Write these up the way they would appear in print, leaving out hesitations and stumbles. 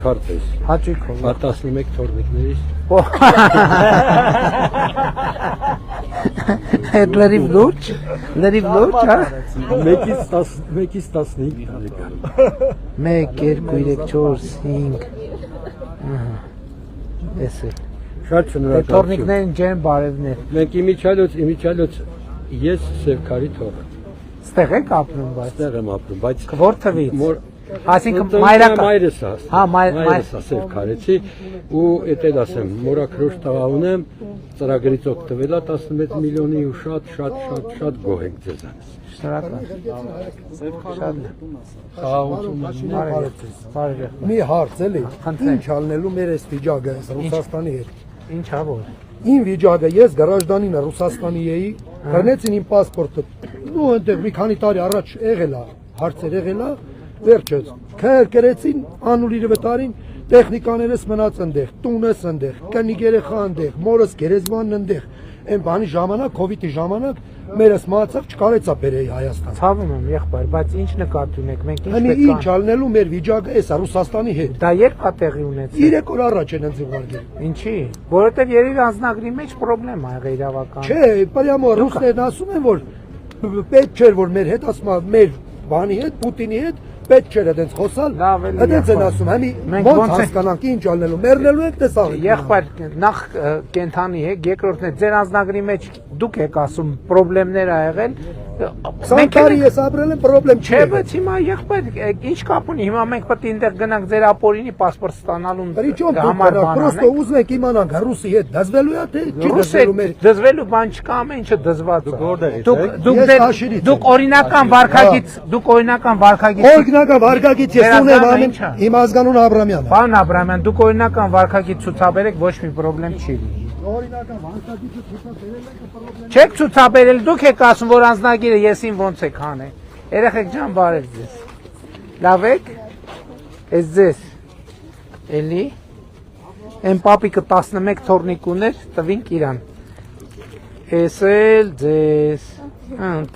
Քարտես։ Հաճույքով։ 11 թորնիկներից։ Այդ լրիվ լուրջ, հա։ 1-ից 15 տարեկան։ 1, 2, 3, 4, 5։ Էսը։ Շատ շնորհակալ։ Թորնիկներին ջեն բարևներ։ Մենք իմիջիալոց ես Սևքարի թողը։ Ստեղ եք ապրում, բայց։ Ստեղ եմ ապրում, բայց Որ թվից։ Այսինքն մայրս է։ Հա, մայրս է Սևքարեցի ու էդ ասեմ, մորաքրոջ տղա ունեմ, ծրագրից օգտվել է 11 միլիոնի ու շատ գոհ ենք ձեզանից։ Շնորհակալ։ Խաղաղություն։ Մի հարց էլի, ինչ անելու մեր այս վիճակը Ռուսաստանի հետ։ Ինչ ա որ։ Իմ վիճակը ես գարաժդանին Ռուսաստանի էի, բռնեցին իմ պասպորտը։ Ու այնտեղ մի քանի տարի առաջ եղել է, հարցեր եղել է, վերջից քրկրեցին, անուլիրը վտարին, տեխնիկաներս մնաց այնտեղ, տունս այնտեղ, կնիկ երեխա այնտեղ, մորս գերեզմանն այնտեղ։ Այն բանի ժամանակ, կովիդի ժամանակ մերս մահացավ չկարեցա բերեի Հայաստան։ Ցավում եմ, եղբայր, բայց ինչ նկատի ունեք, մենք ինչ Հանի պետք է ինչ ալնելու մեր վիճակը էս է Ռուսաստանի հետ։ Դա երբ է տեղի ունեցել։ 3 օր առաջ են ինձ ուղարկել։ Ինչի։ Որովհետև երևի անձնագրի մեջ խնդրեմ ա եղել իրավական։ Չէ, պարյամո ռուսներն ասում են, որ պետք չէր, որ մեր հետ ասում է, մեր բանի հետ, Պուտինի հետ պետք չէր այդպես խոսալ։ Այդպես են ասում, հəmi ոնց հասկանանք ինչ ալնելու, մեռնելու եք տեսավ։ Եղբայր, նախ կենթանի եք, երկրորդն է ձեր անձնագրի մեջ դուք եք ասում խնդիրներ ա եղել։ 20 տարի ես ապրել եմ, խնդրեմ չի։ Չէ, բայց հիմա եղբայր, ինչ կապ ունի, հիմա մենք պետք է այնտեղ գնանք ձեր ապօրինի պասպորտ ստանալուն համար բան։ Պրոստո ուզում եք իմանանք ռուսի հետ դզվելու է թե չի դզվելու մեր։ Դզվելու բան չկա, ամեն ինչը դզված է։ Դուք օրինական վարքագիծ Օրինական վարկագիծ ես ունեմ ամեն իմ ազգանուն Աբրամյանը։ Պարոն Աբրամյան, դուք օրինական վարքագիծ ցուցաբերեք, ոչ մի խնդրեմ չի լինի։ Օրինական վարկագիծը ցուցաբերել եք խնդրեմ։ Չեք ցուցաբերել, դուք եք ասում, որ անձնագիրը եսին ոնց եք հանել։ Երեխեք ջան, բարև ձեզ։ Լավ եք։ Էս ձեզ։ Էլի։ Այն պապիկը 11 թորնիկ ուներ, տվինք իրան։ Էս էլ ձեզ։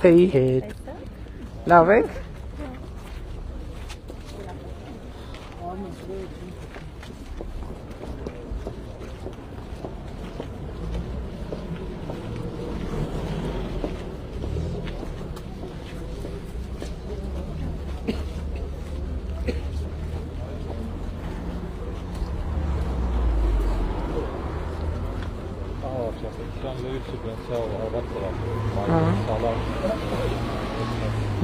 Թեյի հետ։ Լավ եք։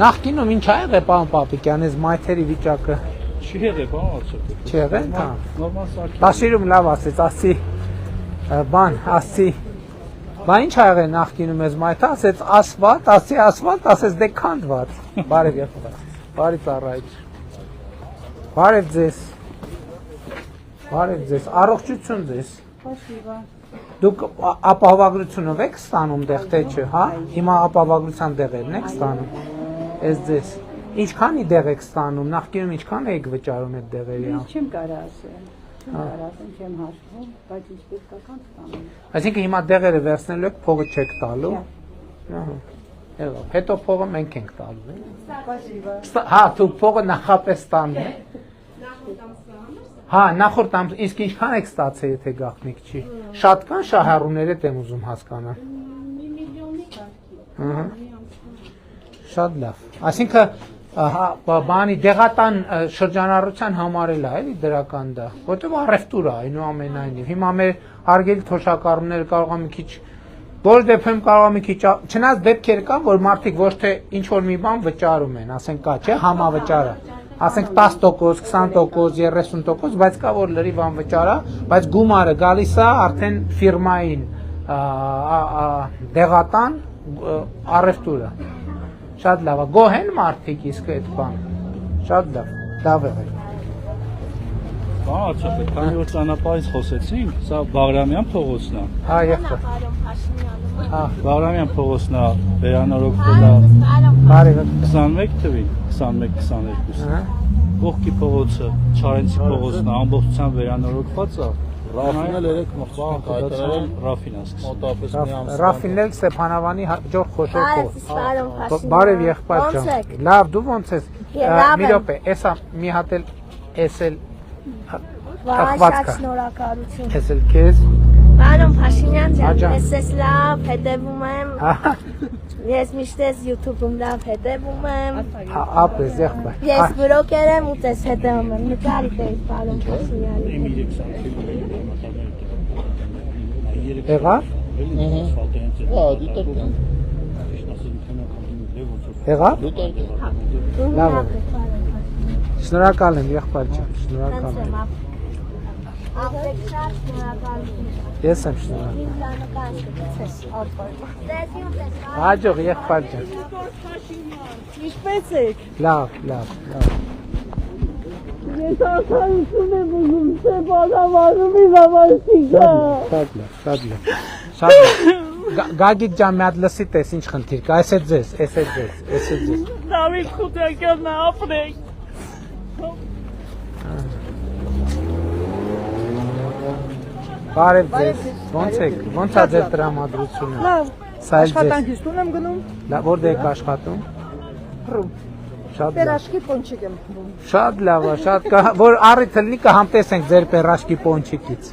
Նախկինում ինչ ա եղել պարոն Պապիկյան, այս մայթերի վիճակը։ Չի եղել, բան ասել։ Չի եղել, հա։ Նորմալ սարքի։ Դաշիրում լավ ասեց, ասի բան, ասի։ Բա ինչ ա եղել նախկինում այս մայթը, ասեց ասֆալտ, ասեց դե քանդված։ Բարև եղբայր։ Բարի ծառայիչ։ Բարև ձեզ։ Բարև ձեզ, առողջություն ձեզ։ Դուք ապահովագրությունով եք ստանում դեղ թե չէ, հա? Հիմա ապահովագրության դեղերն եք ստանում։ Էս ձեզ։ Ինչքանի դեղ եք ստանում, նախկինում ինչքան եք վճարում այդ դեղերի։ Չեմ կարող ասել, չեմ հաշվում, բայց ինչ պետք է կան ստանում։ Այսինքն հիմա դեղերը վերցնելու եք, փողը չեք տալու։ Ահա։ Եղավ, հետո փողը մենք ենք տալու։ Հա, դուք փողը նախապես տանում եք։ Հա, նախորդ ամս իսկ ինչքան եք ստացել, եթե գաղտնիք չի։ Շատ կան շահառուներ եմ ուզում հասկանալ։ Մի միլիոնի կարգի։ Ահա։ Շատ լավ։ Այսինքն բանի դեղատան շրջանառության համար էլ է, էլի դրական դա, որտեղ առևտուր է, այնուամենայնիվ։ Հիմա մեր հարգելի թոշակառուները կարող են մի քիչ Որ դեպքում կարող է մի քիչ, չնայած դեպքեր կան, որ մարդիկ ոչ թե ինչ որ մի բան վճարում են, ասենք կա, չէ, համավճարը, ասենք 10%, 20%, 30%, բայց կա որ լրիվ անվճար է, բայց գումարը գալիս է արդեն ֆիրմային դեղատան առևտուրը։ Շատ լավ է, գոհ են մարդիկ իսկ այդ բան։ Շատ լավ է։ Բացի, քանի որ ճանապարհից խոսեցինք, սա Բաղրամյան փողոցն է։ Հա, եղբայր։ Հա, Բաղրամյան փողոցն է, վերանորոգվել է բարև։ 21 թվին, 21-22։ Հա։ Կողքի փողոցը, Չարենցի փողոցն է, ամբողջությամբ վերանորոգված է։ Ռաֆին էլ երեք մխցանք հայտարարել Ռաֆինը սկսել։ մոտավորապես մի ամս։ Ռաֆին էլ Ստեփանավանի հաջող խոշոր Բարև եղբայր ջան։ Լավ, դու ո՞նց ես։ Մի րոպե, էսա մի հատ էլ էսել Թխված Վայ, շատ կա։ շնորհակալություն։ Ես էլ քեզ։ Պարոն Փաշինյան ջան, Աջան։ ես լավ հետևում եմ։ Ահա, Ես միշտ ես YouTube-ում լավ հետևում եմ։ ապես եղբայր։ Ես բրոկեր եմ ու տես հետևում եմ։ Նկարի տես պարոն Փաշինյանի։ Եղավ։ Եղավ։ Լավ է։ Շնորհակալ եմ եղբայր ջան, շնորհակալ եմ։ Ապեք շատ շնորհակալություն։ Ես եմ շնորհակալ։ Ինձ լանկան շփեցես ապօրինը։ Տեսիմ տես։ Հաջող եղբայր ջան։ Ինչպե՞ս եք։ Լավ, լավ, լավ։ Ես արդարություն եմ ուզում, թե բանավարումի վավարսիկա։ Շատ լավ, շատ լավ։ Շատ լավ։ Գագիկ ջան, մի հատ լսի տես ինչ խնդիր կա, էս է ձեզ, էս է ձեզ, էս է ձեզ։ Դավիթ Խուտյակյանն է ապրեք։ Բարև ձեզ։ Ոնց է ձեր տրամադրությունը։ Լավ, Սա էլ ձեզ։ աշխատանքից տուն եմ գնում, Լավ, որտեղ եք աշխատում։ փռում։ Շատ լավ։ Պերաշկի պոնչիկ եմ փռում։ Շատ լավ է, շատ որ առիթ լինի կհամտեսենք ձեր պերաշկի պոնչիկից։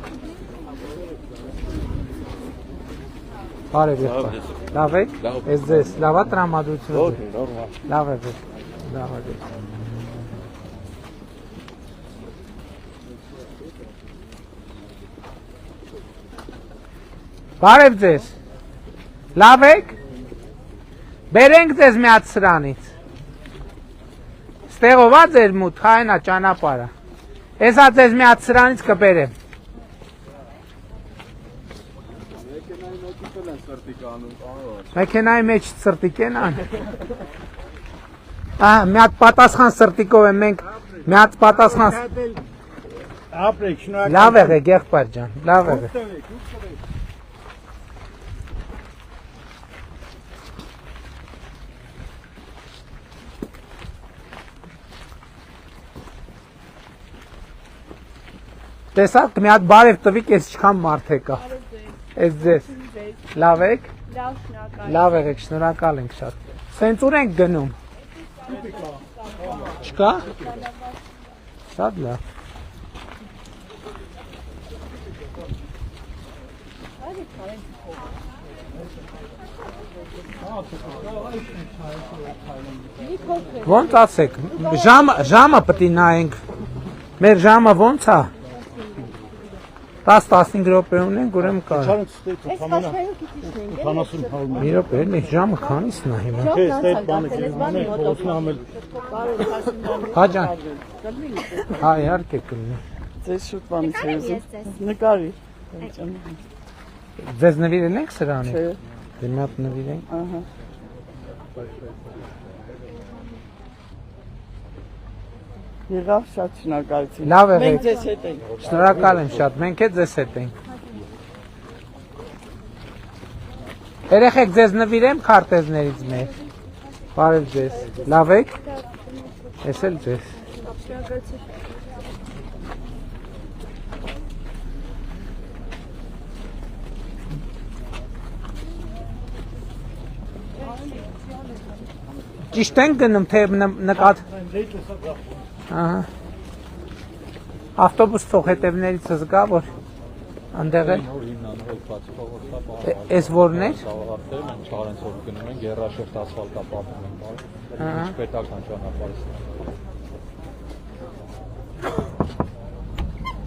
Բարև եղբայր։ Լավ եք։ Ես ձեզ լավ է տրամադրությունը։ Լավ է ձեզ։ Լավ է ձեզ։ Բարև ձեզ։ Լավ եք։ Բերենք ձեզ մի հատ սրանից։ Ստեղով է ձեր մութ, հայնա ճանապարհը։ Էսա ձեզ մի հատ սրանից կբերեմ։ Մեքենայի մեջ սրտիկ են ան։ Մի հատ պատասխան սրտիկով եմ մենք, մի հատ պատասխան։ Ապրեք, շնորհակալ։ Լավ եղեք եղբայր ջան, լավ եղեք։ Տեսաք, մի հատ բարև տվիք, ես չքան մարդ եկա։ Ես ձեզ։ Լավ եք։ Լավ եղեք, շնորհակալ ենք շատ։ Սենց ուր ենք գնում։ Չկա։ Շատ լավ։ Ոնց ասեք, ժամը պետք է նայենք։ Մեր ժամը ոնց է։ 10-15 րոպե ունենք, ուրեմն կա։ Չարենց ստեյթ համանա 80 հարում։ Մի րոպե, էլի ժամը քանիսն է հիմա։ Չէ, ստեյթ բանը գնալ, փոխն ամել։ Հա ջան։ Հա, իհարկե կլինի։ Ձեզ շուտ բանից է ուզում։ Նկարի։ Ձեզ նվիրել եք սրանից։ Չէ։ Դե մի հատ նվիրենք։ Ահա։ Եղավ շատ շնորհակալություն։ Լավ եղեք։ Մենք ձեզ հետ ենք։ Շնորհակալ եմ շատ, մենք էլ ձեզ հետ ենք։ Երեխեք ձեզ նվիրեմ քարտեզներից մեր։ Բարև ձեզ։ Լավ եք։ Ես էլ ձեզ։ Ճիշտ ենք գնում, թե նկատ։ Ահա։ Ավտոբուս թող հետևներից զգա, որ այնտեղ է։ Էս որն է։ Չարենցով գնում են, Գերաշերտ ասֆալտապատում են, պետական ճանապարհից։